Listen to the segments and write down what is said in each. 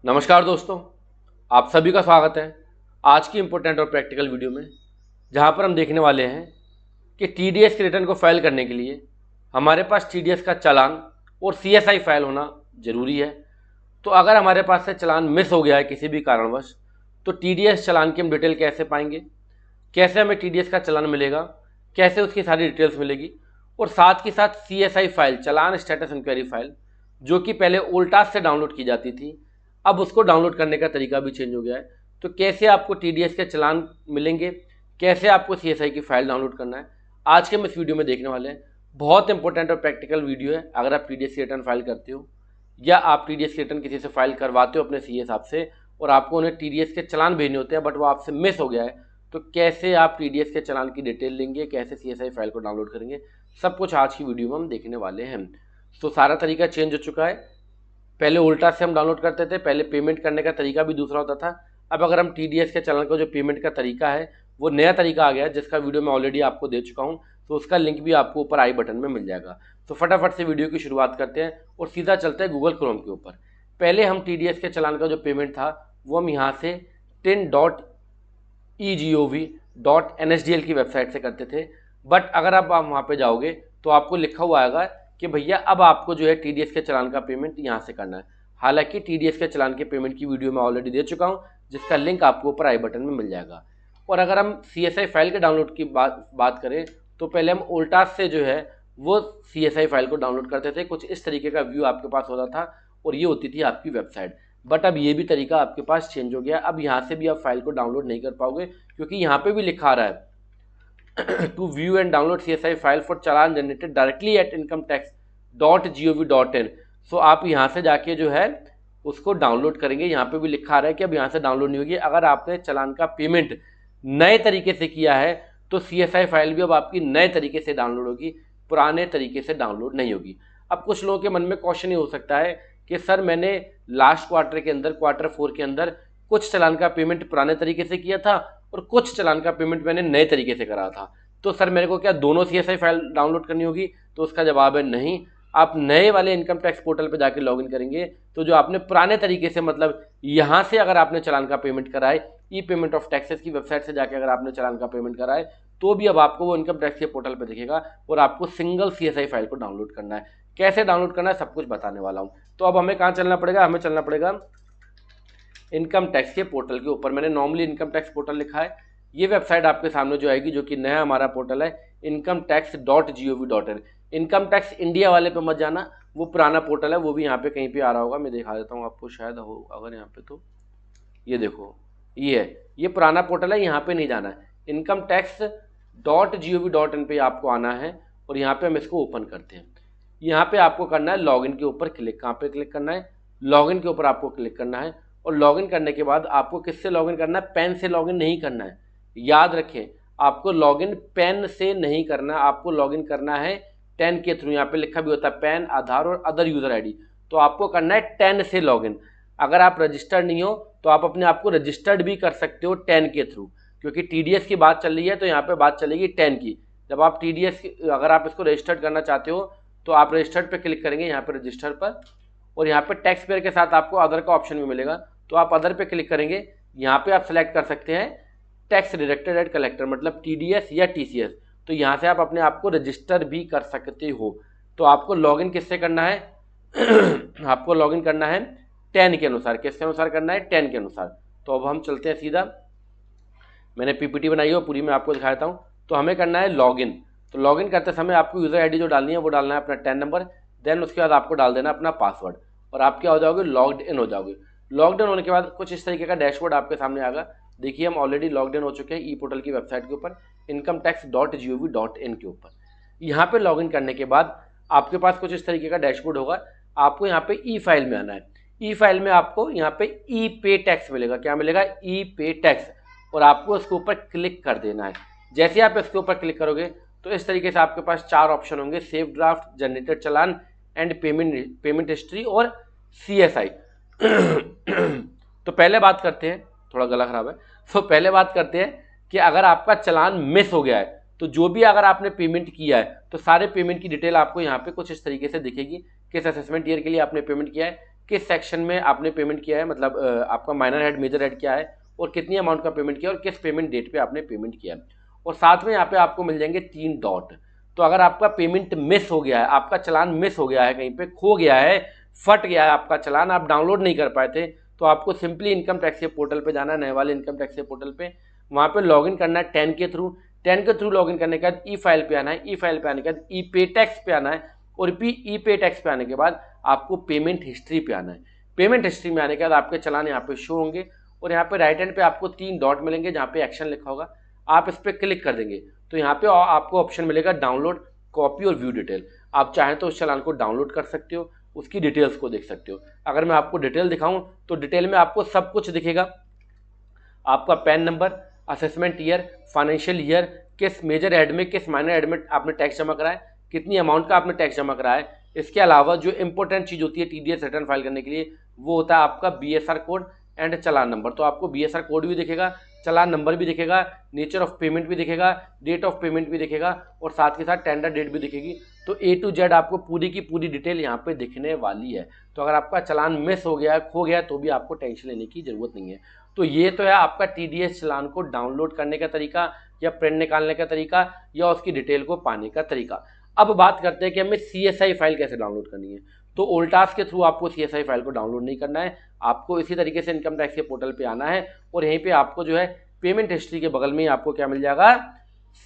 नमस्कार दोस्तों, आप सभी का स्वागत है आज की इम्पोर्टेंट और प्रैक्टिकल वीडियो में, जहां पर हम देखने वाले हैं कि टीडीएस के रिटर्न को फाइल करने के लिए हमारे पास टीडीएस का चालान और सीएसआई फाइल होना ज़रूरी है। तो अगर हमारे पास से चालान मिस हो गया है किसी भी कारणवश, तो टीडीएस चालान की हम डिटेल कैसे पाएंगे, कैसे हमें टीडीएस का चालान मिलेगा, कैसे उसकी सारी डिटेल्स मिलेगी, और साथ ही साथ सीएसआई फाइल, चालान स्टेटस इंक्वायरी फाइल, जो कि पहले ओल्टास से डाउनलोड की जाती थी, अब उसको डाउनलोड करने का तरीका भी चेंज हो गया है। तो कैसे आपको टीडीएस के चालान मिलेंगे, कैसे आपको सीएसआई की फाइल डाउनलोड करना है, आज के हम इस वीडियो में देखने वाले हैं। बहुत इंपॉर्टेंट और प्रैक्टिकल वीडियो है। अगर आप टीडीएस की रिटर्न फाइल करते हो या आप टीडीएस की रिटर्न किसी से फाइल करवाते हो अपने सीए साहब से, और आपको उन्हें टीडीएस के चालान भेजने होते हैं बट वो आपसे मिस हो गया है, तो कैसे आप टीडीएस के चालान की डिटेल लेंगे, कैसे सीएसआई फाइल को डाउनलोड करेंगे, सब कुछ आज की वीडियो में हम देखने वाले हैं। तो सारा तरीका चेंज हो चुका है। पहले उल्टा से हम डाउनलोड करते थे, पहले पेमेंट करने का तरीका भी दूसरा होता था। अब अगर हम टीडीएस के चालान का जो पेमेंट का तरीका है वो नया तरीका आ गया है, जिसका वीडियो मैं ऑलरेडी आपको दे चुका हूँ। तो उसका लिंक भी आपको ऊपर आई बटन में मिल जाएगा। तो फटाफट से वीडियो की शुरुआत करते हैं और सीधा चलते हैं गूगल क्रोम के ऊपर। पहले हम टीडीएस के चालान का जो पेमेंट था वो हम यहाँ से tin.egov.nsdl की वेबसाइट से करते थे। बट अगर आप वहाँ पे जाओगे तो आपको लिखा हुआ आएगा कि भैया अब आपको जो है टीडीएस के चालान का पेमेंट यहाँ से करना है। हालांकि टीडीएस के चालान के पेमेंट की वीडियो मैं ऑलरेडी दे चुका हूँ, जिसका लिंक आपको ऊपर आई बटन में मिल जाएगा। और अगर हम सीएसआई फाइल के डाउनलोड की बात करें तो पहले हम ओल्टास से जो है वो सीएसआई फाइल को डाउनलोड करते थे। कुछ इस तरीके का व्यू आपके पास होता था और ये होती थी आपकी वेबसाइट। बट अब ये भी तरीका आपके पास चेंज हो गया। अब यहाँ से भी आप फाइल को डाउनलोड नहीं कर पाओगे, क्योंकि यहाँ पे भी लिखा आ रहा है to view and download CSI file for challan generated directly at incometax.gov.in। सो आप यहाँ से जाके जो है उसको डाउनलोड करेंगे। यहाँ पे भी लिखा आ रहा है कि अब यहाँ से डाउनलोड नहीं होगी। अगर आपने चालान का पेमेंट नए तरीके से किया है तो CSI फाइल भी अब आपकी नए तरीके से डाउनलोड होगी, पुराने तरीके से डाउनलोड नहीं होगी। अब कुछ लोगों के मन में क्वेश्चन ये हो सकता है कि सर मैंने लास्ट क्वार्टर के अंदर, Q4 के अंदर कुछ चालान का पेमेंट पुराने तरीके से किया था और कुछ चालान का पेमेंट मैंने नए तरीके से करा था, तो सर मेरे को क्या दोनों सीएसआई फाइल डाउनलोड करनी होगी? तो उसका जवाब है नहीं। आप नए वाले इनकम टैक्स पोर्टल पे जाके लॉगिन करेंगे तो जो आपने पुराने तरीके से, मतलब यहाँ से अगर आपने चालान का पेमेंट कराए, ई पेमेंट ऑफ टैक्सेस की वेबसाइट से जाके अगर आपने चालान का पेमेंट कराए, तो भी अब आपको वो इनकम टैक्स के पोर्टल पे दिखेगा और आपको सिंगल सीएसआई फाइल को डाउनलोड करना है। कैसे डाउनलोड करना है सब कुछ बताने वाला हूँ। तो अब हमें कहाँ चलना पड़ेगा? हमें चलना पड़ेगा इनकम टैक्स के पोर्टल के ऊपर। मैंने नॉर्मली इनकम टैक्स पोर्टल लिखा है। ये वेबसाइट आपके सामने जो आएगी, जो कि नया हमारा पोर्टल है, incometax.gov.in। इनकम टैक्स इंडिया वाले पे मत जाना, वो पुराना पोर्टल है, वो भी यहाँ पे कहीं पे आ रहा होगा, मैं दिखा देता हूँ आपको, शायद हो अगर यहाँ पे, तो ये देखो, ये है, ये पुराना पोर्टल है, यहाँ पे नहीं जाना है। incometax.gov.in पे आपको आना है और यहाँ पे हम इसको ओपन करते हैं। यहाँ पे आपको करना है लॉगिन के ऊपर क्लिक। कहाँ पे क्लिक करना है? लॉगिन के ऊपर आपको क्लिक करना है। और लॉगिन करने के बाद आपको किससे लॉगिन करना है? पेन से लॉगिन नहीं करना है, याद रखें। आपको लॉगिन पेन से नहीं करना, आपको लॉगिन करना है टेन के थ्रू। यहाँ पे लिखा भी होता है पैन, आधार और अदर यूजर आईडी, तो आपको करना है टेन से लॉगिन। अगर आप रजिस्टर्ड नहीं हो तो आप अपने आप को रजिस्टर्ड भी कर सकते हो टेन के थ्रू, क्योंकि टीडीएस की बात चल रही है तो यहाँ पे बात चलेगी टेन की। जब आप टीडीएस अगर आप इसको रजिस्टर्ड करना चाहते हो तो आप रजिस्टर्ड पे क्लिक करेंगे, यहाँ पे रजिस्टर पर, और यहाँ पे टैक्स पेयर के साथ आपको अदर का ऑप्शन भी मिलेगा, तो आप अदर पे क्लिक करेंगे। यहाँ पे आप सेलेक्ट कर सकते हैं टैक्स डिडक्टेड एट कलेक्टर, मतलब टीडीएस या टीसीएस। तो यहाँ से आप अपने आप को रजिस्टर भी कर सकते हो। तो आपको लॉगिन किससे करना है? आपको लॉगिन करना है टेन के अनुसार। किसके अनुसार करना है? टेन के अनुसार। तो अब हम चलते हैं सीधा, मैंने पीपीटी बनाई है पूरी, मैं आपको दिखा देता हूँ। तो हमें करना है लॉगिन। तो लॉगिन करते समय आपको यूजर आईडी जो डालनी है वो डालना है अपना 10 नंबर, देन उसके बाद आपको डाल देना अपना पासवर्ड, और आप क्या हो जाओगे? लॉग्ड इन हो जाओगे। लॉग्ड इन होने के बाद कुछ इस तरीके का डैशबोर्ड आपके सामने आएगा। देखिए हम ऑलरेडी लॉग्ड इन हो चुके हैं ई पोर्टल की वेबसाइट के ऊपर, incometax.gov.in के ऊपर। यहाँ पे लॉगिन करने के बाद आपके पास कुछ इस तरीके का डैशबोर्ड होगा। आपको यहाँ पे ई फाइल में आना है। ई फाइल में आपको यहाँ पे ई पे टैक्स मिलेगा। क्या मिलेगा? ई पे टैक्स, और आपको इसके ऊपर क्लिक कर देना है। जैसे आप इसके ऊपर क्लिक करोगे तो इस तरीके से आपके पास चार ऑप्शन होंगे: save draft, generated challan and payment history और सीएसआई। तो पहले बात करते हैं, थोड़ा गला खराब है, तो पहले बात करते हैं कि अगर आपका चालान मिस हो गया है तो जो भी अगर आपने पेमेंट किया है तो सारे पेमेंट की डिटेल आपको यहाँ पे कुछ इस तरीके से दिखेगी। किस असेसमेंट ईयर के लिए आपने पेमेंट किया है, किस सेक्शन में आपने पेमेंट किया है, मतलब आपका माइनर हेड मेजर हेड क्या है और कितनी अमाउंट का पेमेंट किया और किस पेमेंट डेट पे आपने पेमेंट किया है। और साथ में यहाँ पे आपको मिल जाएंगे 3 डॉट। तो अगर आपका पेमेंट मिस हो गया है, आपका चालान मिस हो गया है, कहीं पे खो गया है, फट गया है आपका चालान, आप डाउनलोड नहीं कर पाए थे, तो आपको सिंपली इनकम टैक्स के पोर्टल पे जाना है, नए वाले इनकम टैक्स के पोर्टल पे। वहाँ पे लॉगिन करना है 10 के थ्रू। 10 के थ्रू लॉगिन करने के बाद ई फाइल पे आना है, ई फाइल पे आने के बाद ई पे टैक्स पे आना है, और ई पे टैक्स पे आने के बाद आपको पेमेंट हिस्ट्री पे आना है। पेमेंट हिस्ट्री में आने के बाद आपके चालान यहाँ पे शो होंगे और यहाँ पे राइट हैंड पे आपको 3 डॉट मिलेंगे जहाँ पे एक्शन लिखा होगा। आप इस पर क्लिक कर देंगे तो यहाँ पे आपको ऑप्शन मिलेगा डाउनलोड, कॉपी और व्यू डिटेल। आप चाहें तो उस चालान को डाउनलोड कर सकते हो, उसकी डिटेल्स को देख सकते हो। अगर मैं आपको डिटेल दिखाऊं तो डिटेल में आपको सब कुछ दिखेगा। आपका pan number, assessment year, financial year, किस मेजर हेड में किस माइनर हेड में आपने टैक्स जमा करा है, कितनी अमाउंट का आपने टैक्स जमा करा है। इसके अलावा जो इंपॉर्टेंट चीज़ होती है टीडीएस रिटर्न फाइल करने के लिए, वो होता है आपका BSR code and challan number. तो आपको बीएसआर कोड भी दिखेगा, चालान नंबर भी दिखेगा, नेचर ऑफ पेमेंट भी दिखेगा, डेट ऑफ पेमेंट भी दिखेगा और साथ के साथ टेंडर डेट भी दिखेगी। तो ए टू जेड आपको पूरी की पूरी डिटेल यहाँ पे दिखने वाली है। तो अगर आपका चालान मिस हो गया, खो गया, तो भी आपको टेंशन लेने की जरूरत नहीं है। तो ये तो है आपका टीडीएस चालान को डाउनलोड करने का तरीका या प्रिंट निकालने का तरीका या उसकी डिटेल को पाने का तरीका। अब बात करते हैं कि हमें सीएसआई फाइल कैसे डाउनलोड करनी है। तो ओल्टास के थ्रू आपको सीएसआई फाइल को डाउनलोड नहीं करना है, आपको इसी तरीके से इनकम टैक्स के पोर्टल पे आना है और यहीं पे आपको जो है पेमेंट हिस्ट्री के बगल में ही आपको क्या मिल जाएगा,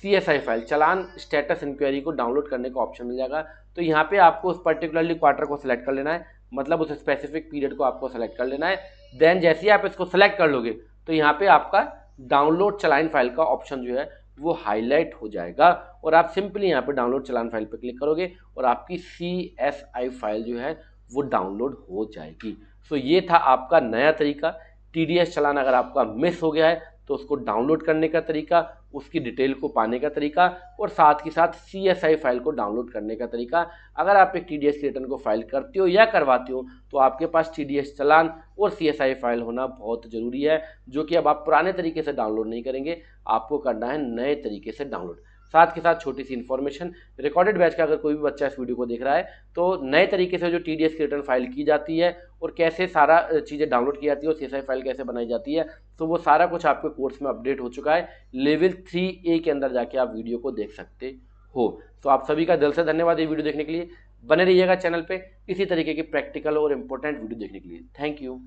सीएसआई फाइल, चालान स्टेटस इंक्वायरी को डाउनलोड करने का ऑप्शन मिल जाएगा। तो यहाँ पे आपको उस पर्टिकुलरली क्वार्टर को सिलेक्ट कर लेना है, मतलब उस स्पेसिफिक पीरियड को आपको सेलेक्ट कर लेना है। देन जैसे ही आप इसको सेलेक्ट कर लोगे तो यहाँ पे आपका डाउनलोड चालान फाइल का ऑप्शन जो है वो हाईलाइट हो जाएगा और आप सिंपली यहाँ पे डाउनलोड चालान फाइल पे क्लिक करोगे और आपकी सीएसआई फाइल जो है वो डाउनलोड हो जाएगी। सो ये था आपका नया तरीका, टीडीएस चालान अगर आपका मिस हो गया है तो उसको डाउनलोड करने का तरीका, उसकी डिटेल को पाने का तरीका और साथ ही साथ सीएसआई फाइल को डाउनलोड करने का तरीका। अगर आप एक टीडीएस रिटर्न को फाइल करते हो या करवाते हो तो आपके पास टीडीएस चालान और सीएसआई फाइल होना बहुत ज़रूरी है, जो कि अब आप पुराने तरीके से डाउनलोड नहीं करेंगे, आपको करना है नए तरीके से डाउनलोड। साथ के साथ छोटी सी इन्फॉर्मेशन, रिकॉर्डेड बैच का अगर कोई भी बच्चा इस वीडियो को देख रहा है तो नए तरीके से जो टीडीएस की रिटर्न फाइल की जाती है और कैसे सारा चीज़ें डाउनलोड की जाती है और सीएसआई फाइल कैसे बनाई जाती है, तो वो सारा कुछ आपके कोर्स में अपडेट हो चुका है। लेवल 3A के अंदर जाके आप वीडियो को देख सकते हो। तो आप सभी का दिल से धन्यवाद ये वीडियो देखने के लिए। बने रहिएगा चैनल पे इसी तरीके की प्रैक्टिकल और इंपॉर्टेंट वीडियो देखने के लिए। Thank you.